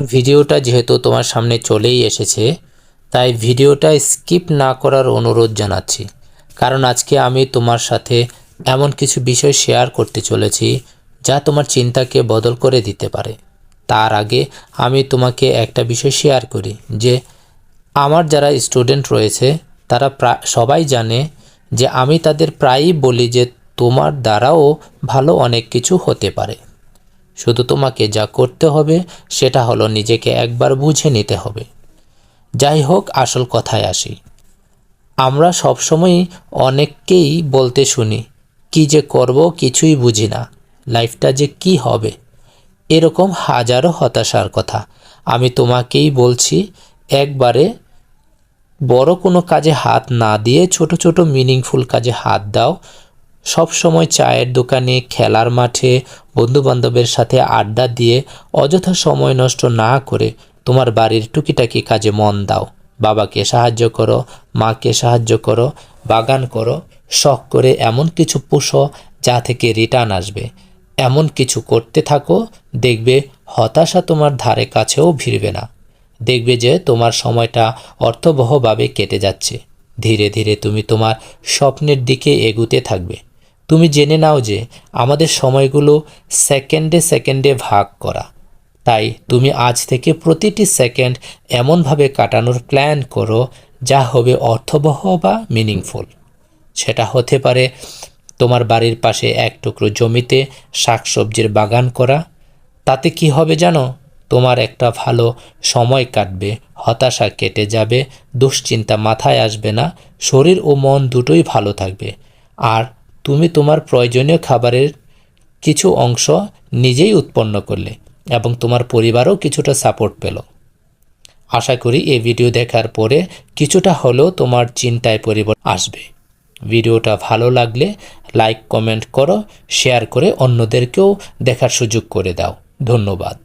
ভিডিওটা যেহেতু তোমার সামনে চলেই এসেছে, তাই ভিডিওটা স্কিপ না করার অনুরোধ জানাচ্ছি। কারণ আজকে আমি তোমার সাথে এমন কিছু বিষয় শেয়ার করতে চলেছি যা তোমার চিন্তাকে বদল করে দিতে পারে। তার আগে আমি তোমাকে একটা বিষয় শেয়ার করি যে আমার যারা স্টুডেন্ট রয়েছে তারা সবাই জানে যে আমি তাদের প্রায়ই বলি যে তোমার দ্বারাও ভালো অনেক কিছু হতে পারে। শুধু তোমাকে যা করতে হবে সেটা হলো নিজেকে একবার বুঝে নিতে হবে। যাই হোক, আসল কথায় আসি। আমরা সবসময় অনেককেই বলতে শুনি, কি যে করব কিছুই বুঝি না, লাইফটা যে কি হবে, এরকম হাজারো হতাশার কথা। আমি তোমাকেই বলছি, একবারে বড় কোনো কাজে হাত না দিয়ে ছোট ছোট মিনিংফুল কাজে হাত দাও। সব সময় চায়ের দোকানে, খেলার মাঠে, বন্ধুবান্ধবের সাথে আড্ডা দিয়ে অযথা সময় নষ্ট না করে তোমার বাড়ির টুকিটাকি কাজে মন দাও। বাবাকে সাহায্য করো, মাকে সাহায্য করো, বাগান করো, শখ করে এমন কিছু পুষো যা থেকে রিটার্ন আসবে। এমন কিছু করতে থাকো, দেখবে হতাশা তোমার ধারে কাছেও ভিড়বে না। দেখবে যে তোমার সময়টা অর্থবহভাবে কেটে যাচ্ছে। ধীরে ধীরে তুমি তোমার স্বপ্নের দিকে এগুতে থাকবে। তুমি জেনে নাও যে আমাদের সময়গুলো সেকেন্ডে সেকেন্ডে ভাগ করা। তাই তুমি আজ থেকে প্রতিটি সেকেন্ড এমনভাবে কাটানোর প্ল্যান করো যা হবে অর্থবহ বা মিনিংফুল। সেটা হতে পারে তোমার বাড়ির পাশে এক টুকরো জমিতে শাকসবজির বাগান করা। তাতে কি হবে জানো? তোমার একটা ভালো সময় কাটবে, হতাশা কেটে যাবে, দুশ্চিন্তা মাথায় আসবে না, শরীর ও মন দুটোই ভালো থাকবে। আর তুমি তোমার প্রয়োজনীয় খাবারের কিছু অংশ নিজেই উৎপন্ন করলে এবং তোমার পরিবারও কিছুটা সাপোর্ট পেল। আশা করি এই ভিডিও দেখার পরে কিছুটা হলেও তোমার চিন্তায় পরিবর্তন আসবে। ভিডিওটা ভালো লাগলে লাইক, কমেন্ট করো, শেয়ার করে অন্যদেরকেও দেখার সুযোগ করে দাও। ধন্যবাদ।